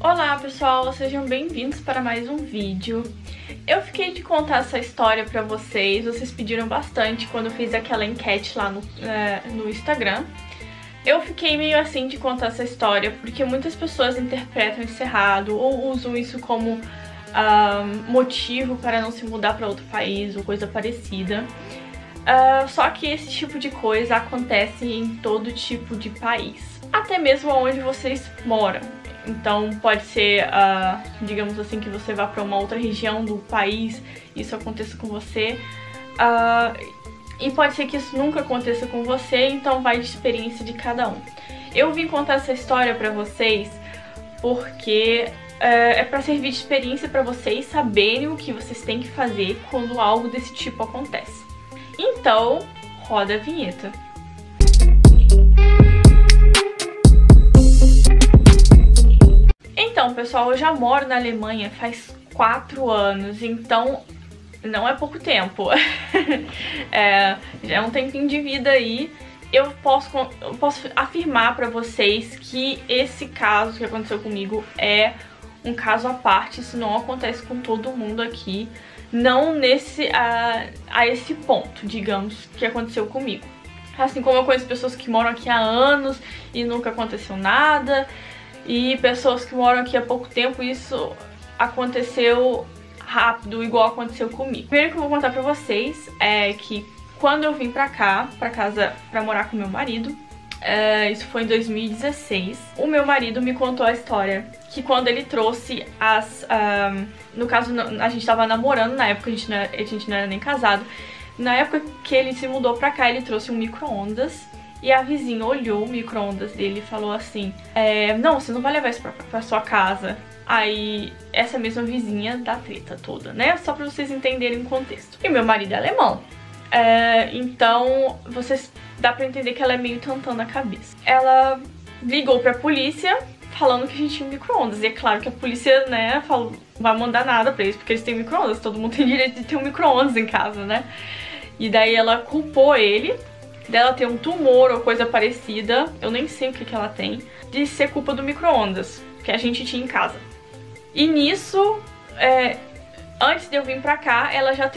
Olá pessoal, sejam bem-vindos para mais um vídeo. Eu fiquei de contar essa história pra vocês pediram bastante quando eu fiz aquela enquete lá no Instagram. Eu fiquei meio assim de contar essa história porque muitas pessoas interpretam isso errado ou usam isso como motivo para não se mudar para outro país ou coisa parecida. Só que esse tipo de coisa acontece em todo tipo de país, até mesmo onde vocês moram. Então pode ser, digamos assim, que você vá para uma outra região do país e isso aconteça com você. E pode ser que isso nunca aconteça com você, então vai de experiência de cada um. Eu vim contar essa história pra vocês porque é pra servir de experiência pra vocês saberem o que vocês têm que fazer quando algo desse tipo acontece. Então, roda a vinheta. Então, pessoal, eu já moro na Alemanha faz 4 anos, então não é pouco tempo. Já é um tempinho de vida aí. Eu posso afirmar pra vocês que esse caso que aconteceu comigo é um caso à parte. Isso não acontece com todo mundo aqui. Não a esse ponto, digamos, que aconteceu comigo. Assim como eu conheço pessoas que moram aqui há anos e nunca aconteceu nada. E pessoas que moram aqui há pouco tempo, isso aconteceu rápido, igual aconteceu comigo. Primeiro que eu vou contar pra vocês é que quando eu vim pra cá, pra casa, pra morar com meu marido, isso foi em 2016, o meu marido me contou a história que quando ele trouxe no caso, a gente tava namorando, na época a gente não era nem casado. Na época que ele se mudou pra cá, ele trouxe um micro-ondas. E a vizinha olhou o micro-ondas dele e falou assim, não, você não vai levar isso pra sua casa. Aí, essa mesma vizinha dá treta toda, né? Só pra vocês entenderem o contexto. E meu marido é alemão. Então, dá pra entender que ela é meio tantã na cabeça. Ela ligou pra polícia falando que a gente tinha um micro-ondas. E é claro que a polícia, né, falou, não vai mandar nada pra eles porque eles têm micro-ondas. Todo mundo tem direito de ter um micro-ondas em casa, né? E daí ela culpou ele dela ter um tumor ou coisa parecida, eu nem sei o que ela tem, de ser culpa do micro-ondas que a gente tinha em casa. E nisso, antes de eu vir pra cá, ela já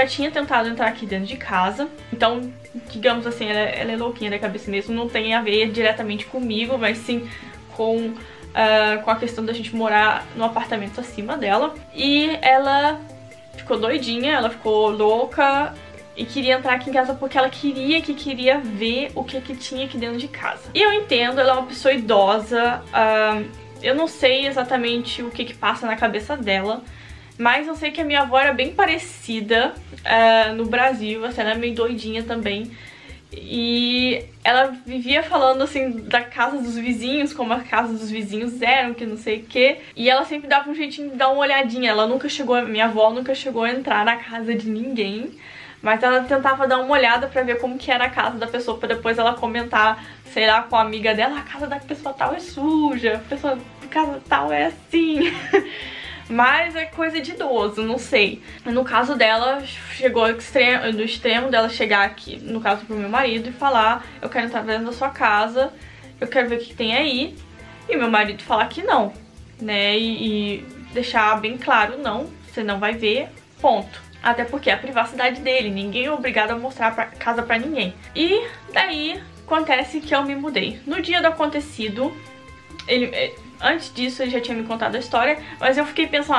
tinha tentado entrar aqui dentro de casa. Então, digamos assim, ela é louquinha da cabeça mesmo, não tem a ver diretamente comigo, mas sim com a questão da gente morar no apartamento acima dela. E ela ficou doidinha, ela ficou louca e queria entrar aqui em casa porque ela queria ver o que tinha aqui dentro de casa. E eu entendo, ela é uma pessoa idosa, eu não sei exatamente o que passa na cabeça dela, mas eu sei que a minha avó era bem parecida no Brasil, assim, ela é meio doidinha também. E ela vivia falando assim da casa dos vizinhos, como a casa dos vizinhos eram, que não sei o que. E ela sempre dava um jeitinho de dar uma olhadinha. Minha avó nunca chegou a entrar na casa de ninguém. Mas ela tentava dar uma olhada pra ver como que era a casa da pessoa, pra depois ela comentar, sei lá, com a amiga dela, a casa da pessoa tal é suja, a pessoa da casa tal é assim. Mas é coisa de idoso, não sei. No caso dela, chegou do extremo dela chegar aqui, no caso pro meu marido, e falar, eu quero entrar dentro da sua casa, eu quero ver o que tem aí. E meu marido falar que não, né, e deixar bem claro, não, você não vai ver, ponto. Até porque é a privacidade dele, ninguém é obrigado a mostrar a casa pra ninguém. E daí acontece que eu me mudei. No dia do acontecido, antes disso ele já tinha me contado a história, mas eu fiquei pensando,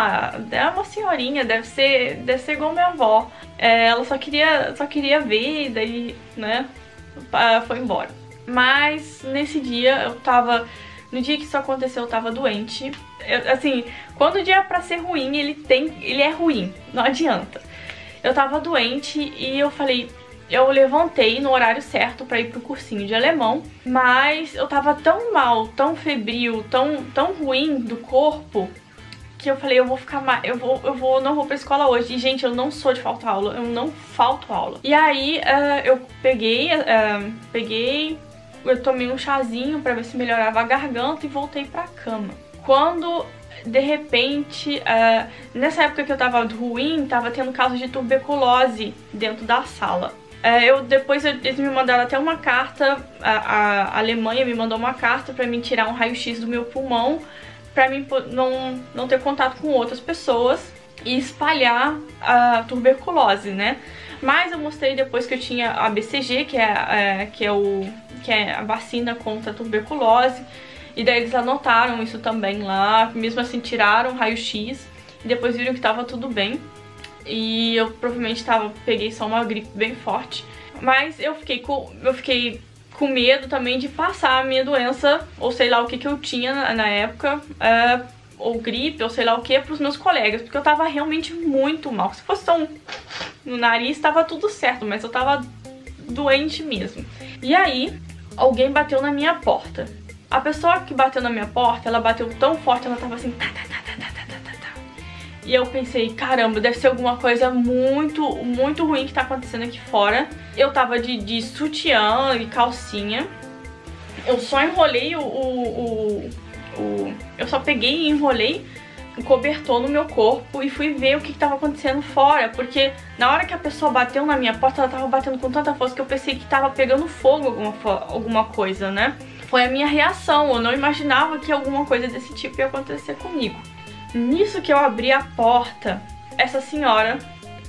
é uma senhorinha, deve ser igual minha avó. Ela só queria ver e daí, né, foi embora. Mas nesse dia no dia que isso aconteceu eu tava doente. Assim, quando o dia é pra ser ruim, ele é ruim, não adianta. Eu tava doente e eu levantei no horário certo pra ir pro cursinho de alemão, mas eu tava tão mal, tão febril, tão ruim do corpo, que eu falei, eu vou ficar mal, não vou pra escola hoje. E, gente, eu não sou de faltar aula, eu não falto aula. E aí, eu eu tomei um chazinho pra ver se melhorava a garganta e voltei pra cama. Quando, de repente, nessa época que eu tava ruim, tava tendo casos de tuberculose dentro da sala. Depois eles me mandaram até uma carta, a Alemanha me mandou uma carta pra mim tirar um raio-x do meu pulmão, pra mim não ter contato com outras pessoas e espalhar a tuberculose, né? Mas eu mostrei depois que eu tinha a BCG, que é a vacina contra a tuberculose, e daí eles anotaram isso também lá, mesmo assim tiraram raio-x e depois viram que tava tudo bem. E eu provavelmente peguei só uma gripe bem forte, mas eu fiquei com medo também de passar a minha doença, ou sei lá o que eu tinha na época, ou gripe, ou sei lá o que, pros meus colegas, porque eu tava realmente muito mal. Se fosse só no nariz, tava tudo certo, mas eu tava doente mesmo. E aí, alguém bateu na minha porta. A pessoa que bateu na minha porta, ela bateu tão forte, ela tava assim, tá. E eu pensei, caramba, deve ser alguma coisa muito ruim que tá acontecendo aqui fora. Eu tava de sutiã e calcinha. Eu só enrolei eu só peguei e enrolei o cobertor no meu corpo e fui ver o que tava acontecendo fora. Porque na hora que a pessoa bateu na minha porta, ela tava batendo com tanta força que eu pensei que tava pegando fogo alguma coisa, né? Foi a minha reação, eu não imaginava que alguma coisa desse tipo ia acontecer comigo. Nisso que eu abri a porta, essa senhora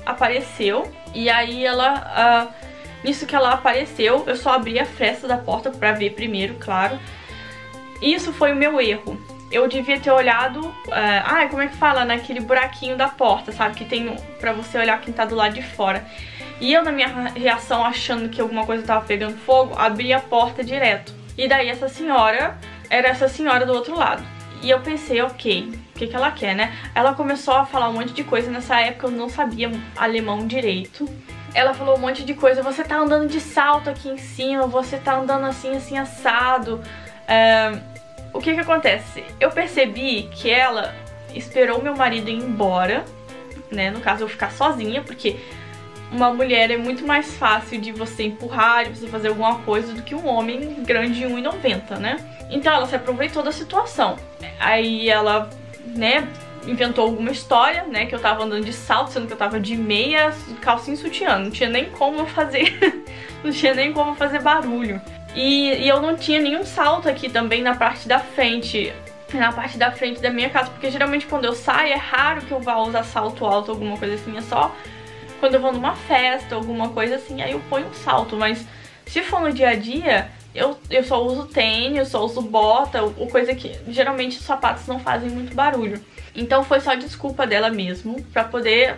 apareceu. E aí nisso que ela apareceu, eu só abri a fresta da porta pra ver primeiro, claro. Isso foi o meu erro. Eu devia ter olhado, como é que fala? Naquele buraquinho da porta, sabe? Que tem pra você olhar quem tá do lado de fora. E eu, na minha reação, achando que alguma coisa tava pegando fogo, abri a porta direto. E daí essa senhora, era essa senhora do outro lado. E eu pensei, ok, o que ela quer, né? Ela começou a falar um monte de coisa. Nessa época eu não sabia alemão direito. Ela falou um monte de coisa. Você tá andando de salto aqui em cima, você tá andando assim, assim, assado. O que acontece? Eu percebi que ela esperou meu marido ir embora, né? No caso, eu ficar sozinha, porque uma mulher é muito mais fácil de você empurrar, de você fazer alguma coisa, do que um homem grande de 1,90, né? Então ela se aproveitou da situação. Aí ela, né, inventou alguma história, né, que eu tava andando de salto, sendo que eu tava de meia, calcinha e sutiã. Não tinha nem como eu fazer, não tinha nem como fazer barulho. E eu não tinha nenhum salto aqui também na parte da frente da minha casa, porque geralmente quando eu saio é raro que eu vá usar salto alto, alguma coisa assim, é só quando eu vou numa festa, alguma coisa assim, aí eu ponho um salto. Mas se for no dia a dia, eu só uso tênis, eu só uso bota, ou coisa que geralmente os sapatos não fazem muito barulho. Então foi só desculpa dela mesmo, pra poder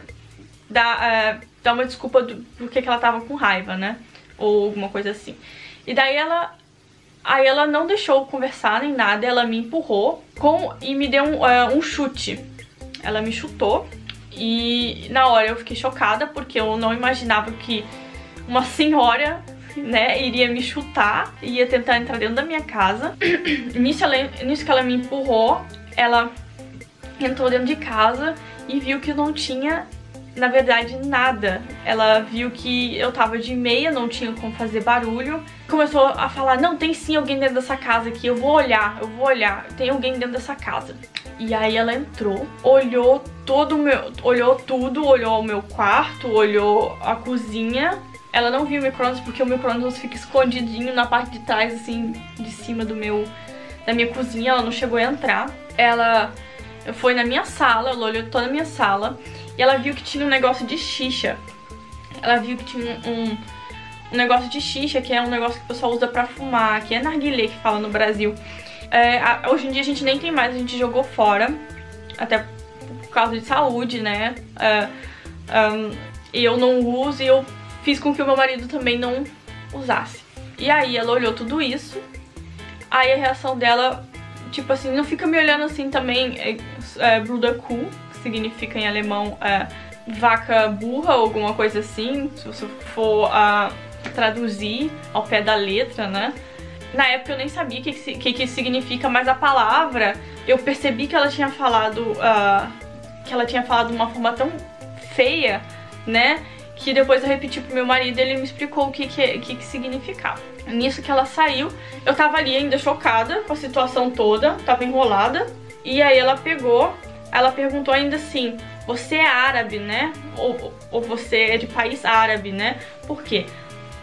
dar uma desculpa do que ela tava com raiva, né? Ou alguma coisa assim. E daí ela não deixou eu conversar nem nada, ela me empurrou e me deu um chute. Ela me chutou e na hora eu fiquei chocada, porque eu não imaginava que uma senhora, né, iria me chutar, ia tentar entrar dentro da minha casa. Nisso que ela me empurrou, ela entrou dentro de casa e viu que não tinha, na verdade, nada. Ela viu que eu tava de meia, não tinha como fazer barulho. Começou a falar, não, tem sim alguém dentro dessa casa aqui, eu vou olhar, tem alguém dentro dessa casa. E aí ela entrou, olhou tudo, olhou o meu quarto, olhou a cozinha. Ela não viu o micro-ondas, porque o micro-ondas fica escondidinho na parte de trás, assim, de cima da minha cozinha. Ela não chegou a entrar. Ela foi na minha sala, ela olhou toda a minha sala e ela viu que tinha um negócio de xixa. Ela viu que tinha um negócio de xixa, que é um negócio que o pessoal usa pra fumar, que é narguilé que fala no Brasil. Hoje em dia a gente nem tem mais, a gente jogou fora, até por causa de saúde, né? Eu não uso e eu fiz com que o meu marido também não usasse. E aí ela olhou tudo isso, aí a reação dela, tipo assim, não fica me olhando assim também, Bruderkuh, que significa em alemão vaca burra ou alguma coisa assim, se você for traduzir ao pé da letra, né? Na época eu nem sabia o que significa, mas a palavra, eu percebi que ela tinha falado de uma forma tão feia, né? Que depois eu repeti pro meu marido e ele me explicou o que significava. Nisso que ela saiu, eu tava ali ainda chocada com a situação toda, tava enrolada. E aí ela perguntou ainda assim, você é árabe, né? Ou você é de país árabe, né? Por quê?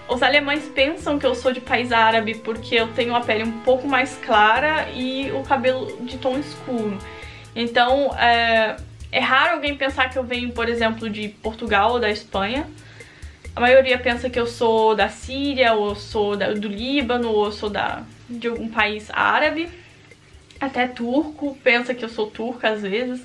Os alemães pensam que eu sou de país árabe porque eu tenho a pele um pouco mais clara e o cabelo de tom escuro. Então, é raro alguém pensar que eu venho, por exemplo, de Portugal ou da Espanha. A maioria pensa que eu sou da Síria, ou sou do Líbano, ou sou de algum país árabe. Até turco, pensa que eu sou turca às vezes.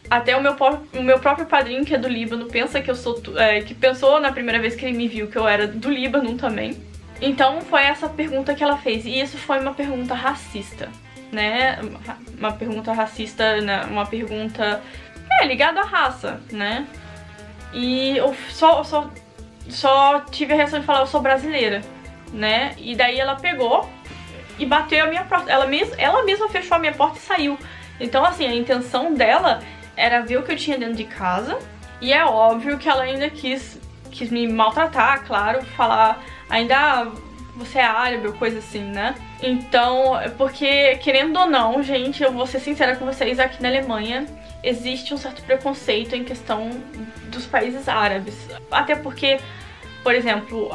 Até o meu próprio padrinho, que é do Líbano, pensa que eu sou... que pensou na primeira vez que ele me viu que eu era do Líbano também. Então foi essa pergunta que ela fez. E isso foi uma pergunta racista, né? Uma pergunta racista, uma pergunta ligada à raça, né? E eu só tive a reação de falar, eu sou brasileira, né? E daí ela pegou e bateu a minha porta. Ela mesma fechou a minha porta e saiu. Então, assim, a intenção dela era ver o que eu tinha dentro de casa. E é óbvio que ela ainda quis me maltratar, claro, falar ainda, você é árabe ou coisa assim, né? Então, porque, querendo ou não, gente, eu vou ser sincera com vocês, aqui na Alemanha existe um certo preconceito em questão dos países árabes. Até porque, por exemplo,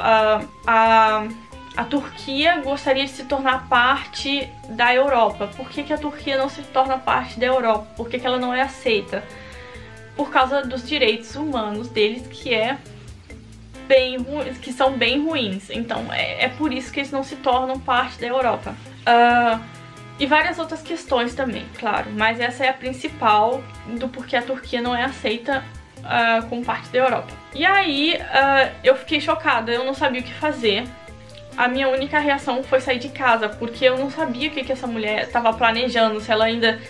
a Turquia gostaria de se tornar parte da Europa. Por que a Turquia não se torna parte da Europa? Por que ela não é aceita? Por causa dos direitos humanos deles, que são bem ruins. Então é por isso que eles não se tornam parte da Europa. E várias outras questões também, claro. Mas essa é a principal do porquê a Turquia não é aceita como parte da Europa. E aí eu fiquei chocada, eu não sabia o que fazer. A minha única reação foi sair de casa, porque eu não sabia o que essa mulher estava planejando, se ela ainda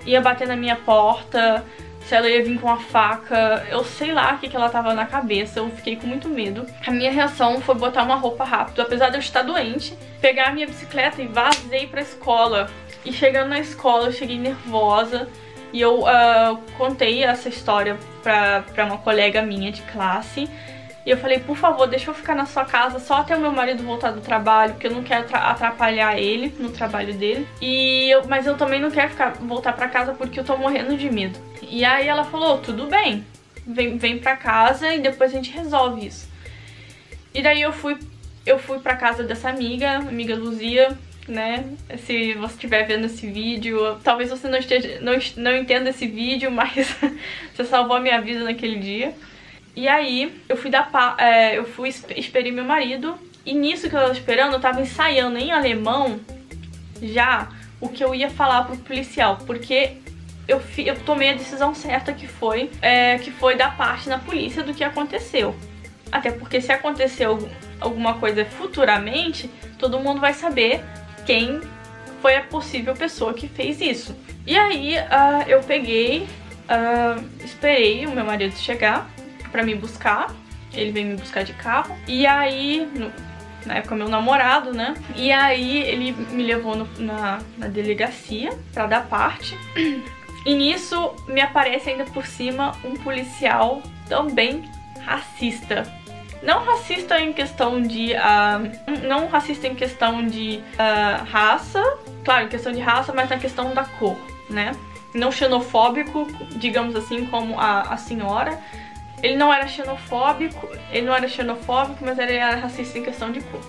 ia bater na minha porta, se ela ia vir com a faca, eu sei lá o que ela tava na cabeça, eu fiquei com muito medo. A minha reação foi botar uma roupa rápido, apesar de eu estar doente, pegar a minha bicicleta e vazei pra escola. E chegando na escola eu cheguei nervosa e eu contei essa história pra uma colega minha de classe. E eu falei, por favor, deixa eu ficar na sua casa só até o meu marido voltar do trabalho, porque eu não quero atrapalhar ele no trabalho dele. Mas eu também não quero voltar pra casa porque eu tô morrendo de medo. E aí ela falou, tudo bem, vem pra casa e depois a gente resolve isso. E daí eu fui pra casa dessa amiga Luzia, né? Se você estiver vendo esse vídeo, talvez você não entenda esse vídeo, mas você salvou a minha vida naquele dia. E aí, eu esperei meu marido, e nisso que eu tava esperando, eu tava ensaiando em alemão já o que eu ia falar pro policial, porque eu tomei a decisão certa que foi dar parte na polícia do que aconteceu. Até porque se aconteceu alguma coisa futuramente, todo mundo vai saber quem foi a possível pessoa que fez isso. E aí, eu esperei o meu marido chegar pra me buscar, ele veio me buscar de carro, e aí, na época meu namorado, né, e aí ele me levou na delegacia pra dar parte, e nisso me aparece ainda por cima um policial também racista. Não racista em questão de raça, claro, em questão de raça, mas na questão da cor, né, não xenofóbico, digamos assim, como a senhora. Ele não era xenofóbico, mas ele era racista em questão de cor.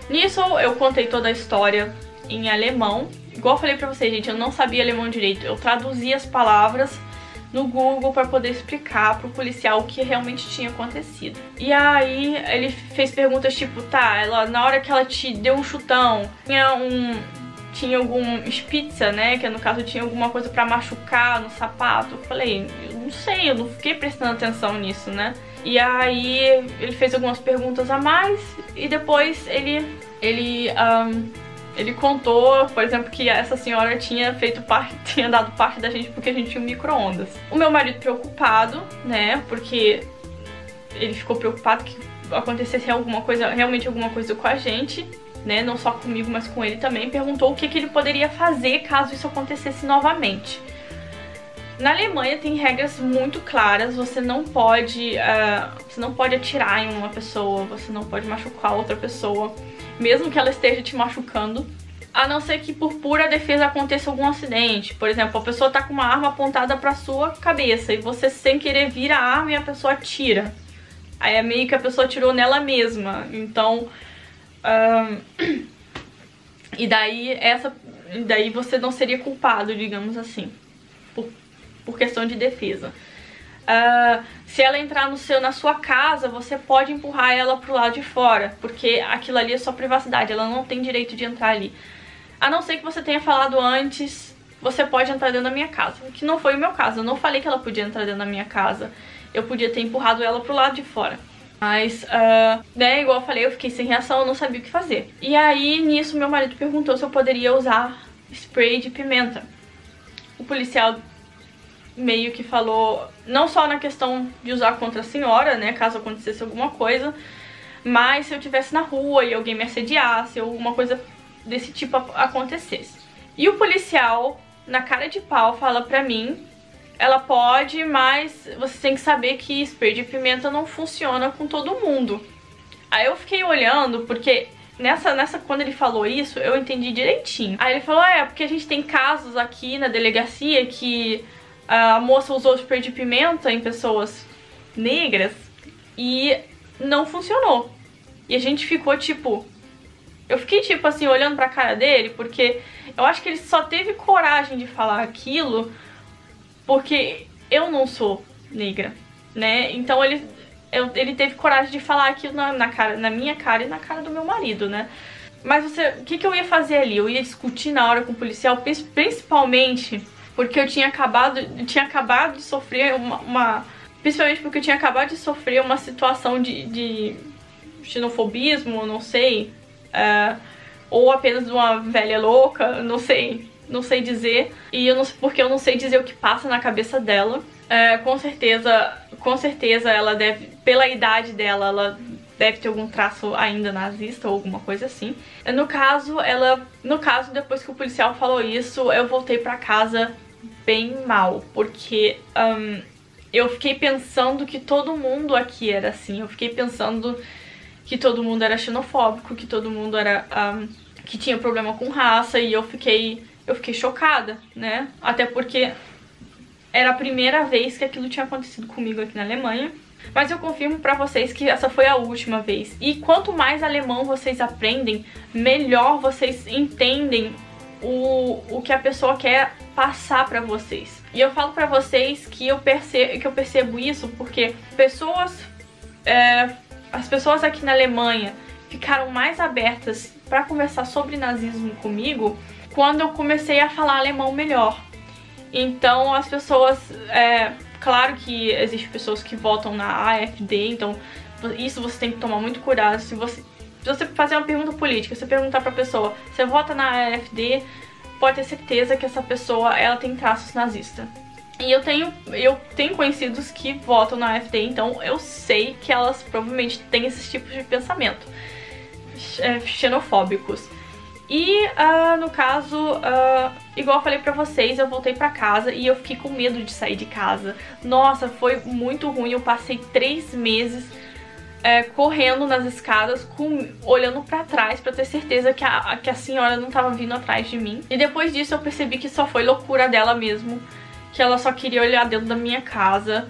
Nisso eu contei toda a história em alemão. Igual eu falei pra vocês, gente, eu não sabia alemão direito. Eu traduzi as palavras no Google pra poder explicar pro policial o que realmente tinha acontecido. E aí ele fez perguntas tipo, tá, na hora que ela te deu um chutão, tinha algum spitza, né, que no caso tinha alguma coisa pra machucar no sapato. Eu falei, eu não sei, eu não fiquei prestando atenção nisso, né. E aí ele fez algumas perguntas a mais e depois ele contou, por exemplo, que essa senhora tinha dado parte da gente porque a gente tinha um micro-ondas. O meu marido preocupado, né, porque ele ficou preocupado que acontecesse realmente alguma coisa com a gente, né, não só comigo, mas com ele também, perguntou o que ele poderia fazer caso isso acontecesse novamente. Na Alemanha tem regras muito claras, você não pode atirar em uma pessoa, você não pode machucar outra pessoa, mesmo que ela esteja te machucando, a não ser que por pura defesa aconteça algum acidente. Por exemplo, a pessoa tá com uma arma apontada pra sua cabeça e você sem querer vira a arma e a pessoa atira. Aí é meio que a pessoa atirou nela mesma, então E daí você não seria culpado, digamos assim, por questão de defesa. Se ela entrar na sua casa, você pode empurrar ela pro lado de fora, porque aquilo ali é sua privacidade, ela não tem direito de entrar ali. A não ser que você tenha falado antes, você pode entrar dentro da minha casa, que não foi o meu caso. Eu não falei que ela podia entrar dentro da minha casa, eu podia ter empurrado ela pro lado de fora. Mas, né, igual eu falei, eu fiquei sem reação, eu não sabia o que fazer. E aí, nisso, meu marido perguntou se eu poderia usar spray de pimenta. O policial meio que falou, não só na questão de usar contra a senhora, né, caso acontecesse alguma coisa, mas se eu estivesse na rua e alguém me assediasse ou alguma coisa desse tipo acontecesse. E o policial, na cara de pau, fala pra mim, ela pode, mas você tem que saber que spray de pimenta não funciona com todo mundo. Aí eu fiquei olhando, porque quando ele falou isso, eu entendi direitinho. Aí ele falou, porque a gente tem casos aqui na delegacia que a moça usou spray de pimenta em pessoas negras e não funcionou. E a gente ficou tipo... Eu fiquei tipo assim, olhando pra cara dele, porque eu acho que ele só teve coragem de falar aquilo porque eu não sou negra, né? Então ele teve coragem de falar aquilo na minha cara e na cara do meu marido, né? Mas o que eu ia fazer ali? Eu ia discutir na hora com o policial, principalmente porque eu tinha acabado de sofrer principalmente porque eu tinha acabado de sofrer uma situação de xenofobismo, não sei, ou apenas uma velha louca, não sei dizer, e porque eu não sei dizer o que passa na cabeça dela. Com certeza ela deve, pela idade dela, ela deve ter algum traço ainda nazista ou alguma coisa assim. No caso, depois que o policial falou isso, eu voltei pra casa bem mal, porque eu fiquei pensando que todo mundo aqui era assim, eu fiquei pensando que todo mundo era xenofóbico, que todo mundo era que tinha problema com raça, e eu fiquei chocada, né? Até porque era a primeira vez que aquilo tinha acontecido comigo aqui na Alemanha. Mas eu confirmo pra vocês que essa foi a última vez. E quanto mais alemão vocês aprendem, melhor vocês entendem o que a pessoa quer passar pra vocês. E eu falo pra vocês que eu percebo isso porque as pessoas aqui na Alemanha ficaram mais abertas pra conversar sobre nazismo comigo quando eu comecei a falar alemão melhor. Então as pessoas... claro que existem pessoas que votam na AfD, então isso você tem que tomar muito cuidado. Se você fazer uma pergunta política, você perguntar pra pessoa, você vota na AfD, pode ter certeza que essa pessoa, ela tem traços nazistas. E eu tenho conhecidos que votam na AfD, então eu sei que elas provavelmente têm esses tipos de pensamento xenofóbicos. E no caso, igual eu falei pra vocês, eu voltei pra casa e eu fiquei com medo de sair de casa. Nossa, foi muito ruim, eu passei 3 meses correndo nas escadas, olhando pra trás pra ter certeza que a senhora não tava vindo atrás de mim. E depois disso eu percebi que só foi loucura dela mesmo, que ela só queria olhar dentro da minha casa.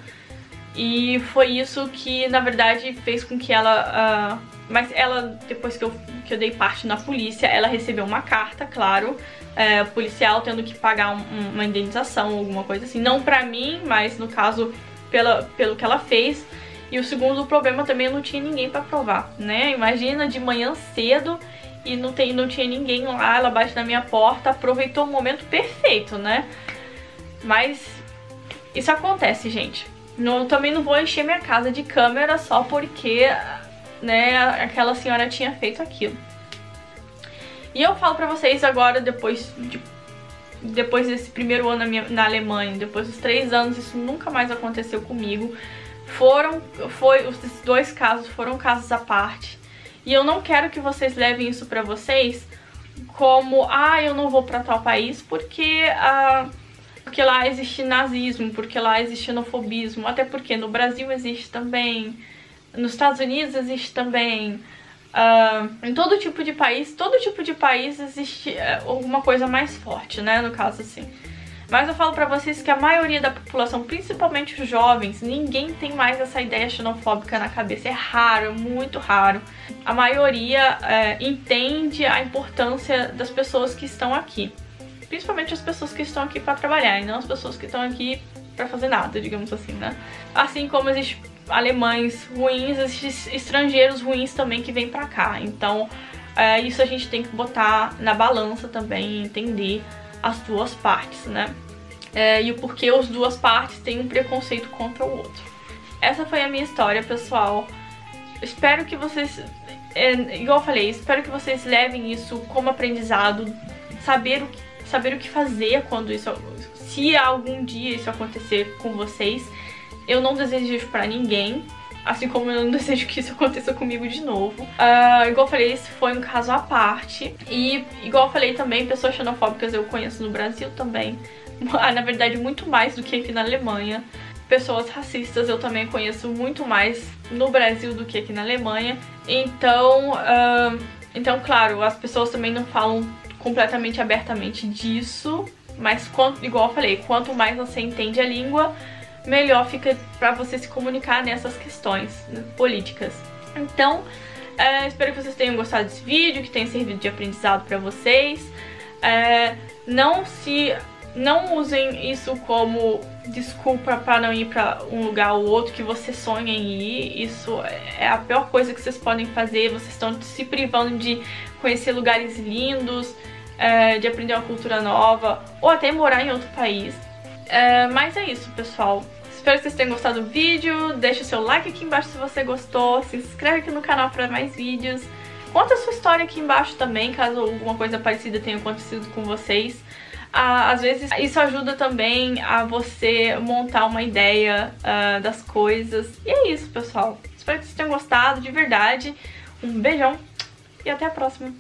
E foi isso que, na verdade, fez com que ela... mas ela, depois que eu dei parte na polícia, ela recebeu uma carta, claro, policial tendo que pagar uma indenização, alguma coisa assim. Não pra mim, mas no caso, pelo que ela fez. E o segundo problema também, eu não tinha ninguém pra provar, né? Imagina, de manhã cedo e não tinha ninguém lá, ela bate na minha porta, aproveitou o momento perfeito, né? Mas isso acontece, gente. Também não vou encher minha casa de câmera só porque, né, aquela senhora tinha feito aquilo. E eu falo pra vocês agora, depois desse primeiro ano na Alemanha, depois dos 3 anos, isso nunca mais aconteceu comigo. Os 2 casos foram casos à parte. E eu não quero que vocês levem isso pra vocês como, eu não vou pra tal país porque lá existe nazismo, porque lá existe xenofobismo, até porque no Brasil existe também, nos Estados Unidos existe também, em todo tipo de país existe alguma coisa mais forte, né, no caso assim. Mas eu falo pra vocês que a maioria da população, principalmente os jovens, ninguém tem mais essa ideia xenofóbica na cabeça. É raro, é muito raro. A maioria entende a importância das pessoas que estão aqui. Principalmente as pessoas que estão aqui pra trabalhar e não as pessoas que estão aqui pra fazer nada, digamos assim, né? Assim como existem alemães ruins, existem estrangeiros ruins também que vêm pra cá. Então, isso a gente tem que botar na balança também e entender as duas partes, né? E o porquê as duas partes têm um preconceito contra o outro. Essa foi a minha história, pessoal. Espero que vocês, igual eu falei, espero que vocês levem isso como aprendizado, saber o que fazer quando isso, se algum dia isso acontecer com vocês. Eu não desejo isso pra ninguém, assim como eu não desejo que isso aconteça comigo de novo. Igual eu falei, esse foi um caso à parte. E igual eu falei também, pessoas xenofóbicas eu conheço no Brasil também. Na verdade, muito mais do que aqui na Alemanha. Pessoas racistas eu também conheço muito mais no Brasil do que aqui na Alemanha. Então, claro, as pessoas também não falam completamente abertamente disso. Mas, igual eu falei, quanto mais você entende a língua, melhor fica pra você se comunicar nessas questões políticas. Então, espero que vocês tenham gostado desse vídeo, que tenha servido de aprendizado pra vocês. Não usem isso como desculpa pra não ir pra um lugar ou outro que você sonha em ir. Isso é a pior coisa que vocês podem fazer. Vocês estão se privando de conhecer lugares lindos, de aprender uma cultura nova, ou até morar em outro país. Mas é isso, pessoal. Espero que vocês tenham gostado do vídeo. Deixa o seu like aqui embaixo se você gostou. Se inscreve aqui no canal para mais vídeos. Conta a sua história aqui embaixo também, caso alguma coisa parecida tenha acontecido com vocês. Às vezes isso ajuda também a você montar uma ideia das coisas. E é isso, pessoal. Espero que vocês tenham gostado, de verdade. Um beijão e até a próxima.